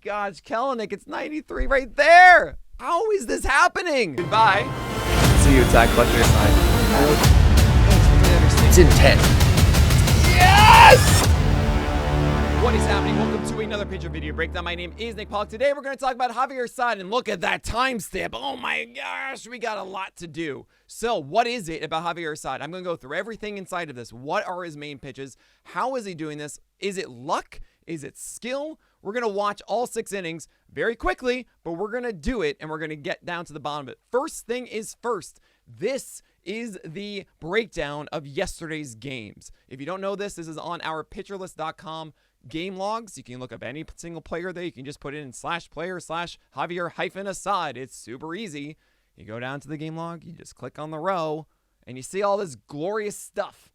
gosh, Kellenic, it's 93 right there. How is this happening? Goodbye. See you attack left your side. It's intense. Yes! What is happening? Welcome to another pitcher video breakdown. My name is Nick Pollack. Today we're going to talk about Javier Assad, and look at that timestamp. Oh my gosh, we got a lot to do. So what is it about Javier Assad? I'm going to go through everything inside of this. What are his main pitches? How is he doing this? Is it luck? Is it skill? We're going to watch all 6 innings very quickly, but we're going to do it, and we're going to get down to the bottom of it. First thing is first. This is the breakdown of yesterday's games. If you don't know this is on our PitcherList.com game logs. You can look up any single player there. You can just put it in /player/Javier-Assad. It's super easy. You go down to the game log, you just click on the row, and you see all this glorious stuff.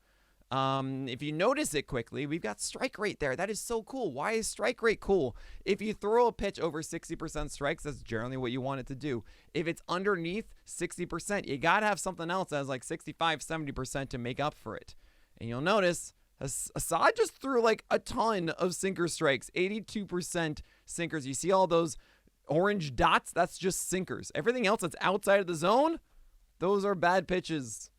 If you notice it quickly, we've got strike rate there. That is so cool. Why is strike rate cool? If you throw a pitch over 60% strikes, that's generally what you want it to do. If it's underneath 60%, you got to have something else that has like 65, 70% to make up for it. And you'll notice Assad just threw like a ton of sinker strikes, 82% sinkers. You see all those orange dots? That's just sinkers. Everything else that's outside of the zone, those are bad pitches.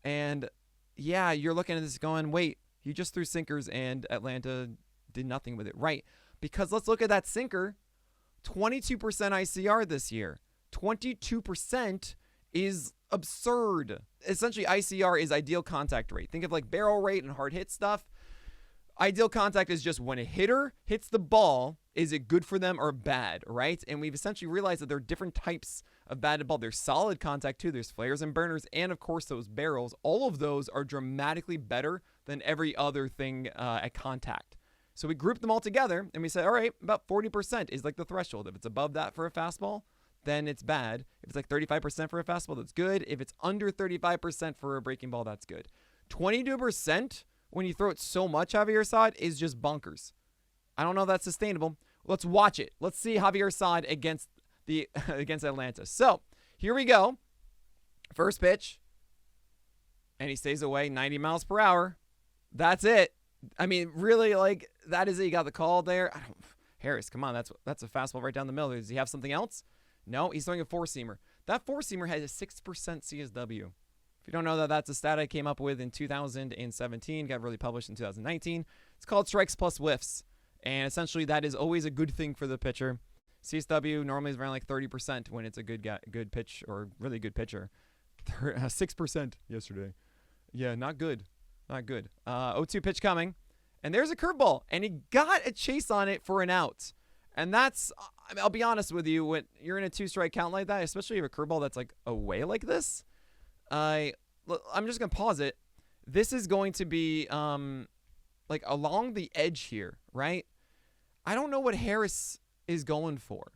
And yeah, you're looking at this going, wait, he just threw sinkers and Atlanta did nothing with it. Right, because let's look at that sinker. 22% ICR this year. 22% is absurd. Essentially, ICR is ideal contact rate. Think of like barrel rate and hard hit stuff. Ideal contact is just when a hitter hits the ball, is it good for them or bad, right? And we've essentially realized that there are different types of batted ball. There's solid contact too. There's flares and burners, and of course those barrels. All of those are dramatically better than every other thing at contact. So we grouped them all together and we said, all right, about 40% is like the threshold. If it's above that for a fastball, then it's bad. If it's like 35% for a fastball, that's good. If it's under 35% for a breaking ball, that's good. 22% when you throw it so much, Javier Assad, is just bonkers. I don't know if that's sustainable. Let's watch it. Let's see Javier Assad against Atlanta. So here we go. First pitch. And he stays away 90 miles per hour. That's it. I mean, really, like, that is it. You got the call there. Harris, come on. That's a fastball right down the middle. Does he have something else? No, he's throwing a 4-seamer. That 4-seamer has a 6% CSW. If you don't know that, that's a stat I came up with in 2017, got really published in 2019. It's called strikes plus whiffs. And essentially, that is always a good thing for the pitcher. CSW normally is around like 30% when it's a good pitch or really good pitcher. 6% yesterday. Yeah, not good. Not good. 0-2 pitch coming. And there's a curveball. And he got a chase on it for an out. And that's, I'll be honest with you, when you're in a 2-strike count like that, especially if you have a curveball that's like away like this, I'm just going to pause it. This is going to be like along the edge here, right? I don't know what Harris is going for.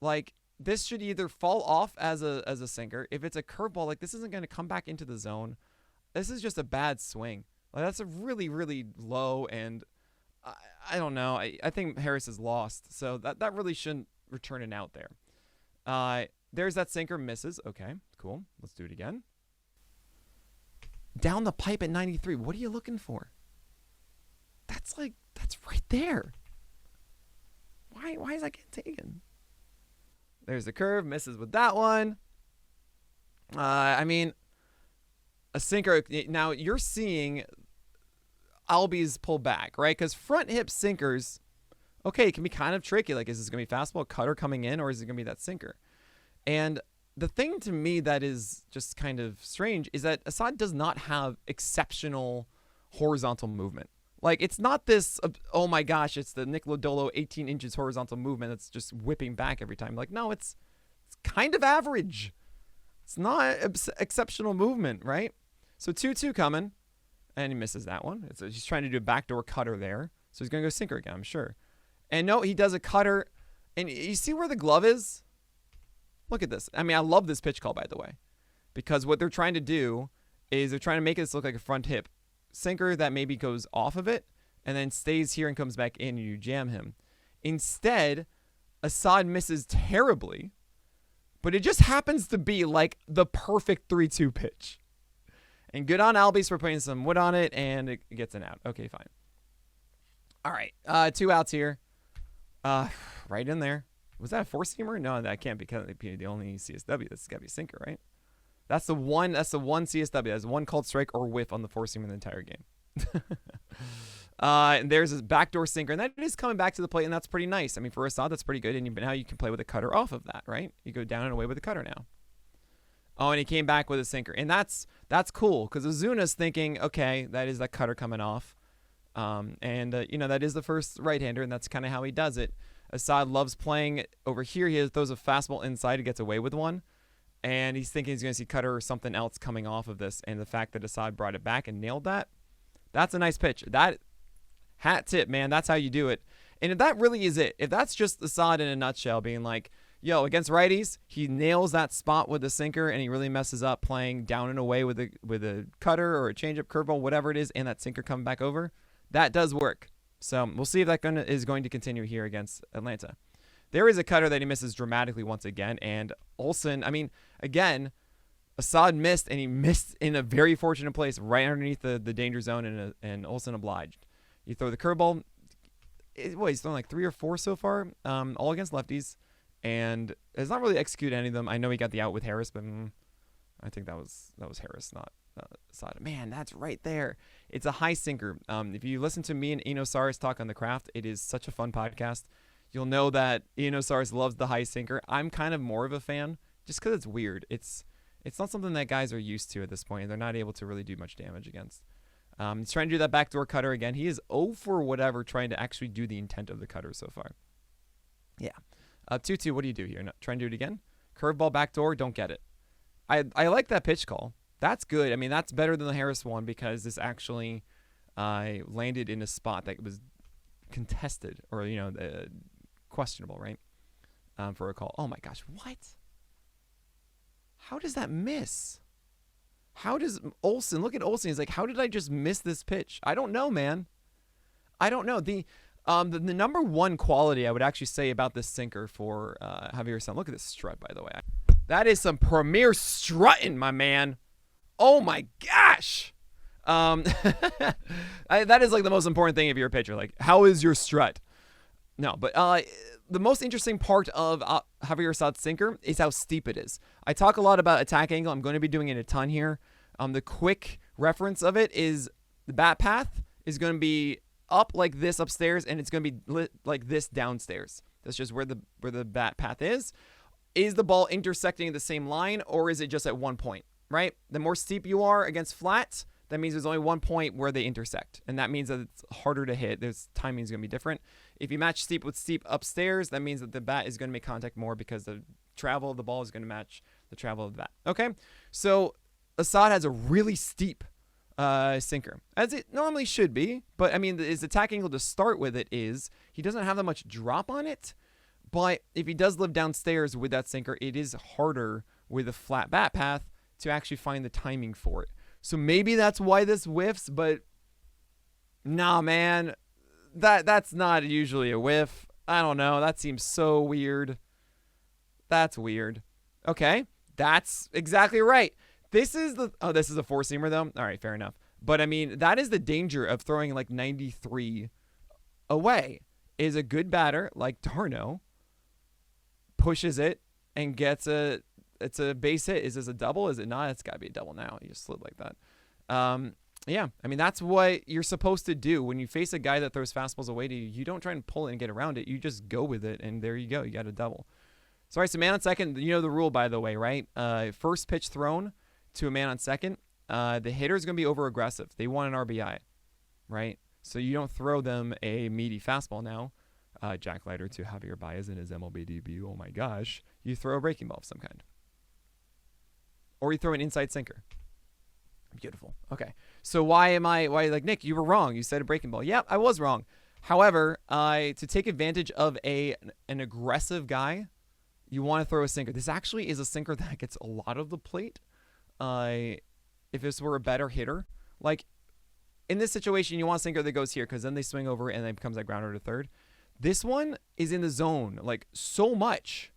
Like, this should either fall off as a sinker. If it's a curveball, like, this isn't going to come back into the zone. This is just a bad swing. Like, that's a really, really low, and I don't know. I think Harris is lost, so that really shouldn't return an out there. There's that sinker, misses. Okay, cool. Let's do it again. Down the pipe at 93. What are you looking for? That's right there. Why is that getting taken? There's the curve, misses with that one. I mean, a sinker. Now you're seeing Albies pull back, right? Because front hip sinkers, okay, it can be kind of tricky. Like, is this going to be fastball, cutter coming in, or is it going to be that sinker? And the thing to me that is just kind of strange is that Assad does not have exceptional horizontal movement. Like, it's not this, oh my gosh, it's the Nick Lodolo 18 inches horizontal movement that's just whipping back every time. Like, no, it's kind of average. It's not exceptional movement, right? So 2-2 coming, and he misses that one. He's trying to do a backdoor cutter there. So he's going to go sinker again, I'm sure. And no, he does a cutter. And you see where the glove is? Look at this. I mean, I love this pitch call, by the way, because what they're trying to do is they're trying to make this look like a front hip sinker that maybe goes off of it and then stays here and comes back in and you jam him. Instead, Assad misses terribly, but it just happens to be like the perfect 3-2 pitch. And good on Albies for putting some wood on it, and it gets an out. Okay, fine. All right, 2 outs here. right in there. Was that a four-seamer? No, that can't be the only CSW. That's got to be a sinker, right? That's the one CSW. That's one called strike or whiff on the four-seamer in the entire game. And there's this backdoor sinker, and that is coming back to the plate, and that's pretty nice. I mean, for Assad, that's pretty good, and now you can play with a cutter off of that, right? You go down and away with a cutter now. Oh, and he came back with a sinker, and that's cool because Ozuna's thinking, okay, that is that cutter coming off, that is the first right-hander, and that's kind of how he does it. Assad loves playing over here. He throws a fastball inside, he gets away with one, and he's thinking he's going to see cutter or something else coming off of this, and the fact that Assad brought it back and nailed that, that's a nice pitch. That hat tip, man, that's how you do it. And if that really is it, if that's just Assad in a nutshell, being like, yo, against righties, he nails that spot with the sinker, and he really messes up playing down and away with a cutter or a changeup, curveball, whatever it is, and that sinker coming back over, that does work. So we'll see if that is going to continue here against Atlanta. There is a cutter that he misses dramatically once again, and Olsen, I mean, again, Assad missed, and he missed in a very fortunate place right underneath the danger zone, and Olsen obliged. You throw the curveball. He's thrown like 3 or 4 so far, all against lefties, and has not really executed any of them. I know he got the out with Harris, but I think that was Harris, not Assad. Man, that's right there. It's a high sinker. If you listen to me and Eno Saris talk on the craft, it is such a fun podcast. You'll know that Eno Saris loves the high sinker. I'm kind of more of a fan just because it's weird. It's not something that guys are used to at this point, and they're not able to really do much damage against. He's trying to do that backdoor cutter again. He is 0 for whatever trying to actually do the intent of the cutter so far. Yeah. 2-2, what do you do here? Try and do it again? Curveball backdoor, don't get it. I like that pitch call. That's good. I mean, that's better than the Harris one because this actually landed in a spot that was contested or, questionable, right? For a call. Oh, my gosh. What? How does that miss? How does Olsen, look at Olsen, he's like, how did I just miss this pitch? I don't know, man. I don't know. The number one quality I would actually say about this sinker for Javier Assad, look at this strut, by the way. That is some premier strutting, my man. Oh, my gosh. That is like the most important thing if you're a pitcher. Like, how is your strut? No, but the most interesting part of Javier Assad's sinker is how steep it is. I talk a lot about attack angle. I'm going to be doing it a ton here. The quick reference of it is the bat path is going to be up like this upstairs, and it's going to be lit like this downstairs. That's just where the bat path is. Is the ball intersecting the same line, or is it just at one point, right? The more steep you are against flats, that means there's only one point where they intersect, and that means that it's harder to hit. There's timing is going to be different. If you match steep with steep upstairs, that means that the bat is going to make contact more because the travel of the ball is going to match the travel of the bat. Okay, so Assad has a really steep sinker, as it normally should be. But, I mean, his attack angle to start with it is he doesn't have that much drop on it. But if he does live downstairs with that sinker, it is harder with a flat bat path to actually find the timing for it. So maybe that's why this whiffs, but nah, man, that's not usually a whiff. I don't know. That seems so weird. That's weird. Okay, that's exactly right. This is a four-seamer, though? All right, fair enough. But, I mean, that is the danger of throwing, like, 93 away. Is a good batter, like Darno, pushes it and gets it's a base hit. Is this a double? Is it not? It's got to be a double now. You just slid like that. Yeah, I mean, that's what you're supposed to do. When you face a guy that throws fastballs away to you, you don't try and pull it and get around it. You just go with it, and there you go. You got a double. Sorry, so man on second, you know the rule, by the way, right? First pitch thrown to a man on second, the hitter's going to be over-aggressive. They want an RBI, right? So you don't throw them a meaty fastball now. Jack Leiter to Javier Baez in his MLB debut. Oh, my gosh. You throw a breaking ball of some kind. Or you throw an inside sinker. Beautiful. Okay. So why like, Nick, you were wrong. You said a breaking ball. Yep, I was wrong. However, to take advantage of an aggressive guy, you want to throw a sinker. This actually is a sinker that gets a lot of the plate. If this were a better hitter, like in this situation, you want a sinker that goes here because then they swing over and then it becomes that grounder to third. This one is in the zone like so much.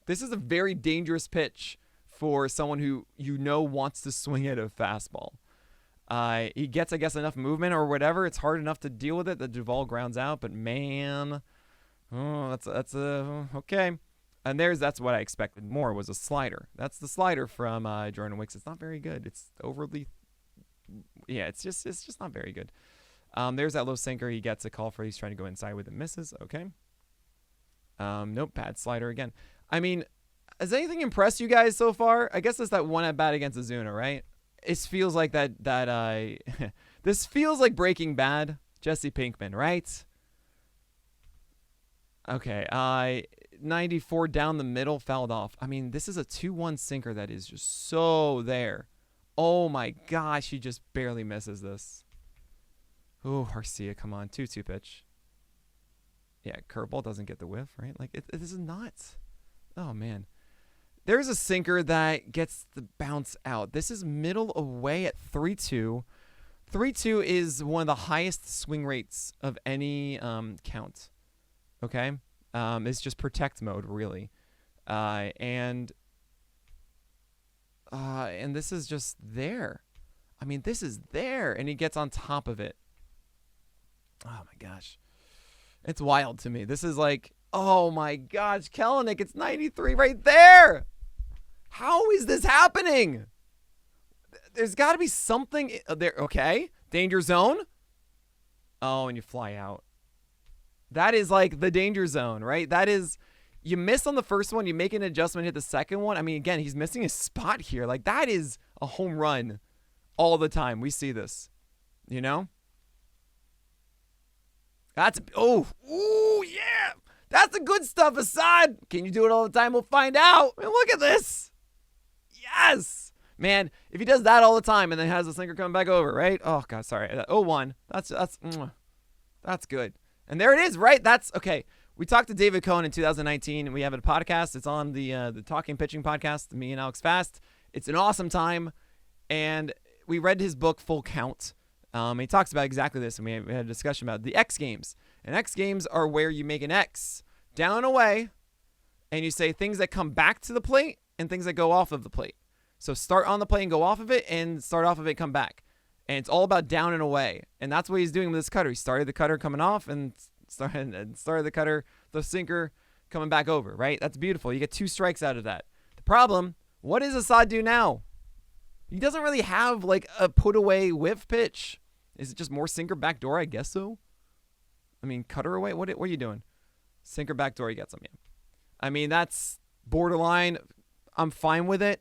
This is a very dangerous pitch for someone who wants to swing at a fastball. He gets, I guess, enough movement or whatever. It's hard enough to deal with it. The Duvall grounds out, but man, Oh, that's a okay. And that's what I expected more was a slider. That's the slider from Jordan Wicks. It's not very good. It's overly, yeah. It's just not very good. There's that low sinker. He gets a call for. He's trying to go inside with it. Misses. Okay. Nope. Bad slider again. I mean, has anything impressed you guys so far? I guess it's that one at bat against Azuna, right? It feels like that. This feels like Breaking Bad. Jesse Pinkman, right? Okay. 94 down the middle, fouled off. I mean, this is a 2-1 sinker that is just so there. Oh my gosh, he just barely misses this. Oh, Garcia, come on. 2-2 pitch. Yeah, curveball doesn't get the whiff, right? Like, this is nuts. Oh, man. There's a sinker that gets the bounce out. This is middle away at 3-2. 3-2 is one of the highest swing rates of any count. Okay? It's just protect mode, really. And this is just there. I mean, this is there. And he gets on top of it. Oh, my gosh. It's wild to me. This is like, oh, my gosh. Kelenic, it's 93 right there. How is this happening? There's got to be something there. Okay. Danger zone. Oh, and you fly out. That is like the danger zone, right? That is, you miss on the first one, you make an adjustment, hit the second one. I mean, again, he's missing his spot here. Like, that is a home run all the time. We see this, you know? That's, ooh, yeah. That's the good stuff, Assad. Can you do it all the time? We'll find out. I mean, look at this. Yes. Man, if he does that all the time and then has the sinker coming back over, right? Oh, God, sorry. 0-1. That's good. And there it is, right? That's okay. We talked to David Cohn in 2019. We have a podcast. It's on the Talking Pitching podcast, me and Alex Fast. It's an awesome time. And we read his book, Full Count. He talks about exactly this. And we had a discussion about the X games. And X games are where you make an X down and away. And you say things that come back to the plate and things that go off of the plate. So start on the plate and go off of it, and start off of it, come back. And it's all about down and away. And that's what he's doing with this cutter. He started the cutter coming off and started the cutter, the sinker coming back over, right? That's beautiful. You get 2 strikes out of that. The problem, what does Assad do now? He doesn't really have like a put away whiff pitch. Is it just more sinker back door? I guess so. I mean, cutter away? What are you doing? Sinker back door, he gets him, yeah. I mean, that's borderline. I'm fine with it.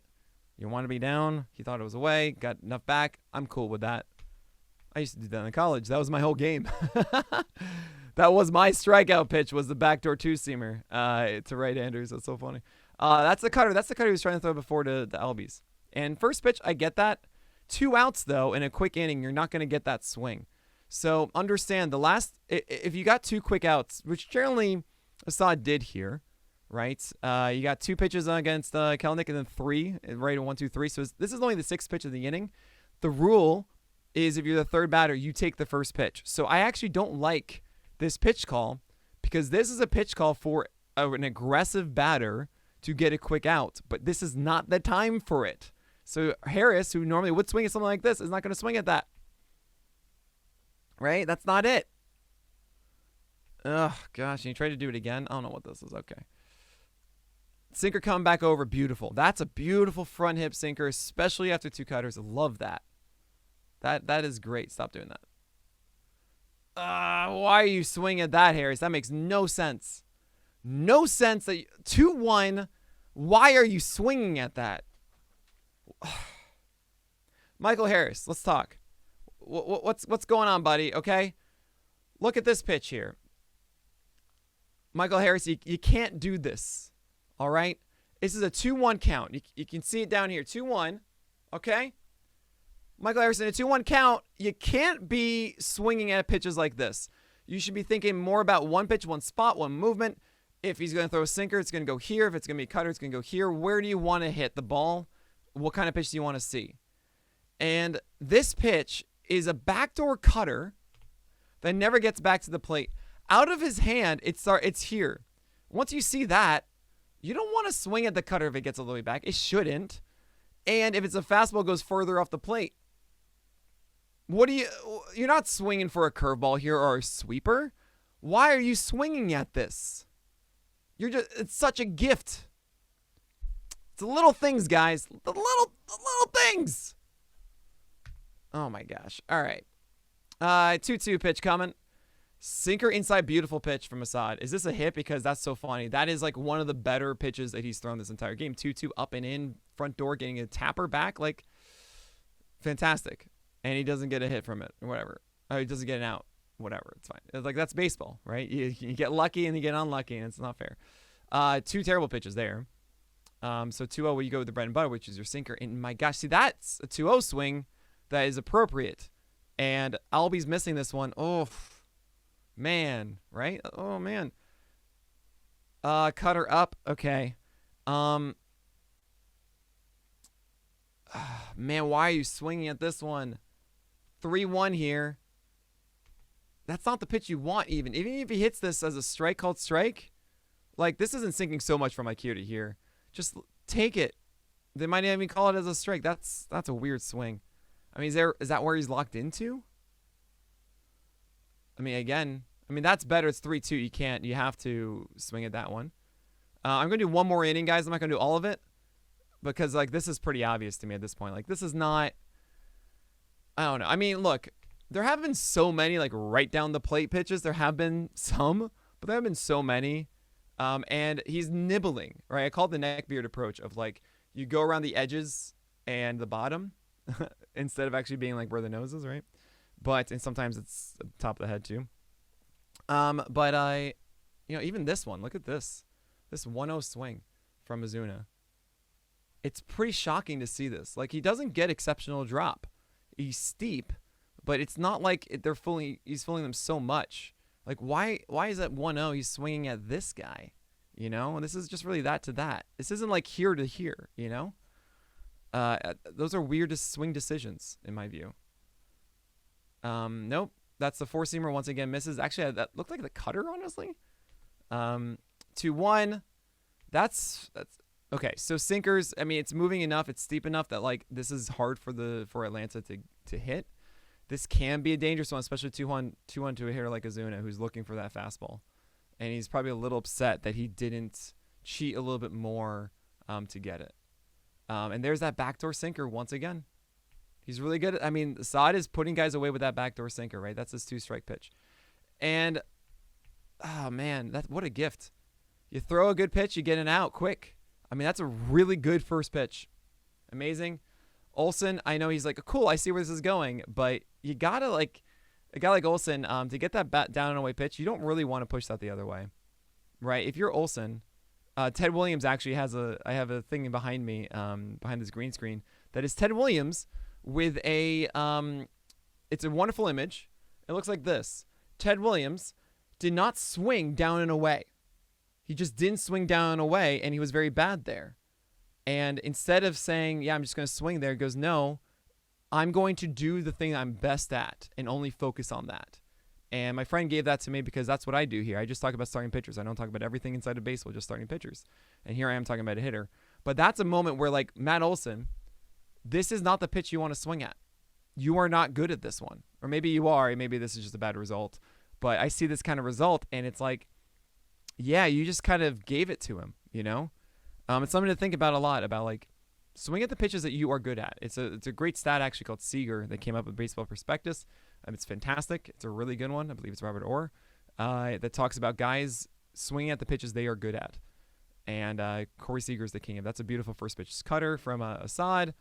You want to be down. He thought it was away. Got enough back. I'm cool with that. I used to do that in college. That was my whole game. That was my strikeout pitch, was the backdoor 2-seamer to right-handers. That's so funny. That's the cutter. That's the cutter he was trying to throw before to the Albies. And first pitch, I get that. 2 outs, though, in a quick inning, you're not going to get that swing. So understand, if you got 2 quick outs, which generally Assad did here, right? You got 2 pitches against Kelenic and then 3, right? 1, 2, 3. So this is only the 6th pitch of the inning. The rule is if you're the third batter, you take the first pitch. So I actually don't like this pitch call because this is a pitch call for an aggressive batter to get a quick out. But this is not the time for it. So Harris, who normally would swing at something like this, is not going to swing at that. Right? That's not it. Oh, gosh. And you try to do it again? I don't know what this is. Okay. Sinker coming back over. Beautiful. That's a beautiful front hip sinker, especially after 2 cutters. I love that. That is great. Stop doing that. Why are you swinging at that, Harris? That makes no sense. No sense. That 2-1. Why are you swinging at that? Michael Harris, let's talk. What's going on, buddy? Okay, look at this pitch here. Michael Harris, you can't do this. All right, this is a 2-1 count. You can see it down here, 2-1. Okay, Michael Harris, in a 2-1 count, you can't be swinging at pitches like this. You should be thinking more about one pitch, one spot, one movement. If he's going to throw a sinker, it's going to go here. If it's going to be a cutter, it's going to go here. Where do you want to hit the ball? What kind of pitch do you want to see? And this pitch is a backdoor cutter that never gets back to the plate. Out of his hand, it's here. Once you see that, you don't want to swing at the cutter if it gets all the way back. It shouldn't. And if it's a fastball, it goes further off the plate. You're not swinging for a curveball here or a sweeper. Why are you swinging at this? It's such a gift. It's the little things, guys. The little things. Oh my gosh. All right. 2-2 pitch coming. Sinker inside, beautiful pitch from Assad. Is this a hit? Because that's so funny. That is like one of the better pitches that he's thrown this entire game. 2-2 up and in, front door, getting a tapper back. Like, fantastic. And he doesn't get a hit from it or whatever. He doesn't get an out. Whatever. It's fine. It's like, that's baseball, right? You get lucky and you get unlucky, and it's not fair. 2 terrible pitches there. So 2-0 where you go with the bread and butter, which is your sinker. And my gosh, see, that's a 2-0 swing that is appropriate. And Albie's missing this one. Oh, man, right? Oh, man. Cutter up. Okay. Man, why are you swinging at this one? 3-1 here. That's not the pitch you want, even. Even if he hits this as a strike called strike, like, this isn't sinking so much from IQ to here. Just take it. They might even call it as a strike. That's a weird swing. I mean, is that where he's locked into? I mean, again, that's better. It's 3-2. You have to swing at that one. I'm going to do one more inning, guys. I'm not going to do all of it because, like, this is pretty obvious to me at this point. Like, this is not, I don't know. I mean, look, there have been so many, like, right down the plate pitches. There have been some, but there have been so many. And he's nibbling, right? I call it the neckbeard approach of, like, you go around the edges and the bottom instead of actually being, like, where the nose is, right? And sometimes it's the top of the head, too. Even this one, look at this. This 1-0 swing from Ozuna. It's pretty shocking to see this. Like, he doesn't get exceptional drop. He's steep, but it's not like he's fooling them so much. Like, why is that 1-0 he's swinging at this guy? You know? And this is just really that to that. This isn't like here to here, you know? Those are weird swing decisions, in my view. Nope. That's the four-seamer once again misses. Actually, that looked like the cutter, honestly. 2-1. That's okay. So sinkers, I mean, it's moving enough. It's steep enough that, like, this is hard for Atlanta to hit. This can be a dangerous one, especially 2-1 to a hitter like Ozuna, who's looking for that fastball. And he's probably a little upset that he didn't cheat a little bit more to get it. And there's that backdoor sinker once again. He's really good. Assad is putting guys away with that backdoor sinker, right? That's his 2-strike pitch. And, oh, man, what a gift. You throw a good pitch, you get an out quick. That's a really good first pitch. Amazing. Olsen, I know he's like, cool, I see where this is going, but you gotta, like, a guy like Olsen, to get that down and away pitch, you don't really want to push that the other way, right? If you're Olsen, Ted Williams actually I have a thing behind me, behind this green screen, that is Ted Williams with it's a wonderful image. It looks like this. Ted Williams did not swing down and away. He just didn't swing down and away, and he was very bad there. And instead of saying, yeah, I'm just going to swing there, he goes, no, I'm going to do the thing I'm best at and only focus on that. And my friend gave that to me because that's what I do here. I just talk about starting pitchers. I don't talk about everything inside of baseball, just starting pitchers. And here I am talking about a hitter. But that's a moment where, like, Matt Olson, this is not the pitch you want to swing at. You are not good at this one. Or maybe you are. Maybe this is just a bad result. But I see this kind of result, and it's like, yeah, you just kind of gave it to him, you know? It's something to think about a lot, about, like, swing at the pitches that you are good at. It's a great stat, actually, called Seager that came up with Baseball Prospectus. It's fantastic. It's a really good one. I believe it's Robert Orr, that talks about guys swinging at the pitches they are good at. And Corey Seager's the king of. That's a beautiful first pitch cutter from Assad.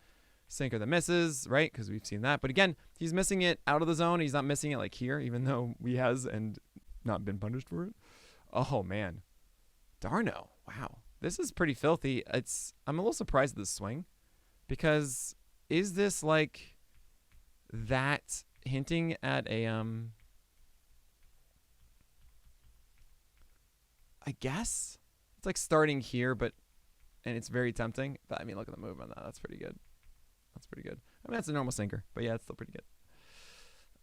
Sinker that misses, right? Because we've seen that. But again, he's missing it out of the zone. He's not missing it like here, even though he has and not been punished for it. Oh, man. Darno. Wow. This is pretty filthy. I'm a little surprised at this swing, because is this like that hinting at a I guess it's like starting here, and it's very tempting. But I mean, look at the movement on that. That's pretty good. That's pretty good. That's a normal sinker, but yeah, it's still pretty good.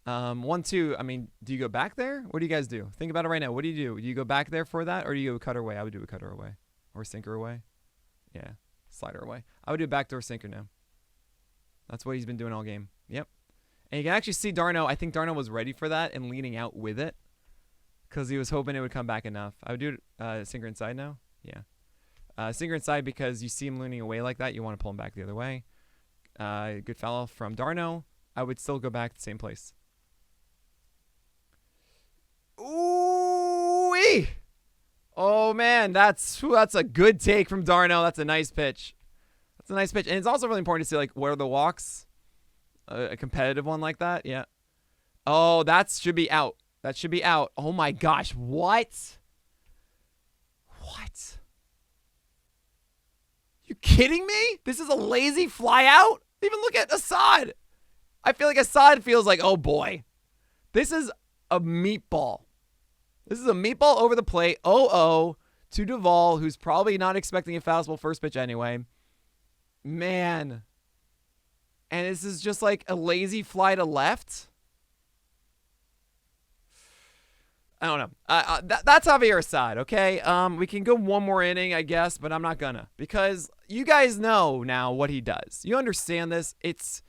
1-2. Do you go back there? What do you guys do? Think about it right now. What do you do? Do you go back there for that, or do you go cutter away? I would do a cutter away. Or sinker away. Yeah. Slider away. I would do a backdoor sinker now. That's what he's been doing all game. Yep. And you can actually see Darno. I think Darno was ready for that and leaning out with it. because he was hoping it would come back enough. I would do sinker inside now. Yeah. Sinker inside because you see him leaning away like that. You want to pull him back the other way. Good foul from Darno. I would still go back to the same place. Ooh-wee! Oh, man, that's a good take from Darno. That's a nice pitch. That's a nice pitch. And it's also really important to see, like, what are the walks? A competitive one like that? Yeah. Oh, that should be out. That should be out. Oh, my gosh. What? What? You kidding me? This is a lazy fly out? Even look at Assad. I feel like Assad feels like, oh, boy. This is a meatball. This is a meatball over the plate. 0-0 to Duvall, who's probably not expecting a fastball first pitch anyway. Man. And this is just like a lazy fly to left. I don't know. That's Javier Assad, okay? We can go one more inning, I guess, but I'm not gonna. Because you guys know now what he does. You understand this. It's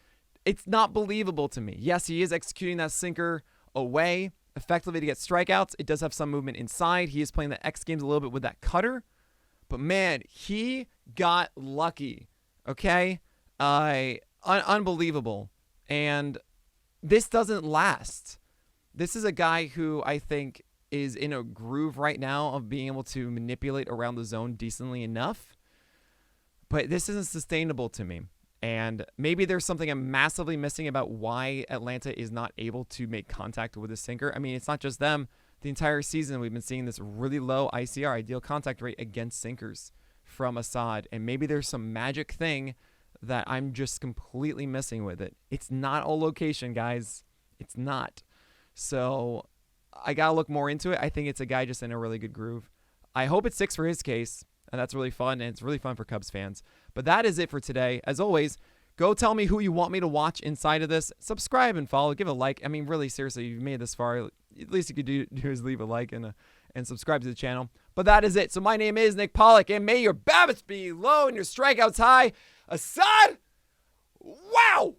not believable to me. Yes, he is executing that sinker away effectively to get strikeouts. It does have some movement inside. He is playing the X games a little bit with that cutter. But, man, he got lucky, okay? Unbelievable. And this doesn't last. This is a guy who I think is in a groove right now of being able to manipulate around the zone decently enough. But this isn't sustainable to me. And maybe there's something I'm massively missing about why Atlanta is not able to make contact with a sinker. I mean, it's not just them. The entire season, we've been seeing this really low ICR, ideal contact rate, against sinkers from Assad. And maybe there's some magic thing that I'm just completely missing with it. It's not all location, guys. It's not. So I got to look more into it. I think it's a guy just in a really good groove. I hope it sticks for his case. And that's really fun, and it's really fun for Cubs fans. But that is it for today. As always, go tell me who you want me to watch inside of this. Subscribe and follow. Give a like. I mean, really, seriously, you've made it this far. At least you could do is leave a like and subscribe to the channel. But that is it. So my name is Nick Pollack, and may your BABIPs be low and your strikeouts high. Assad, wow!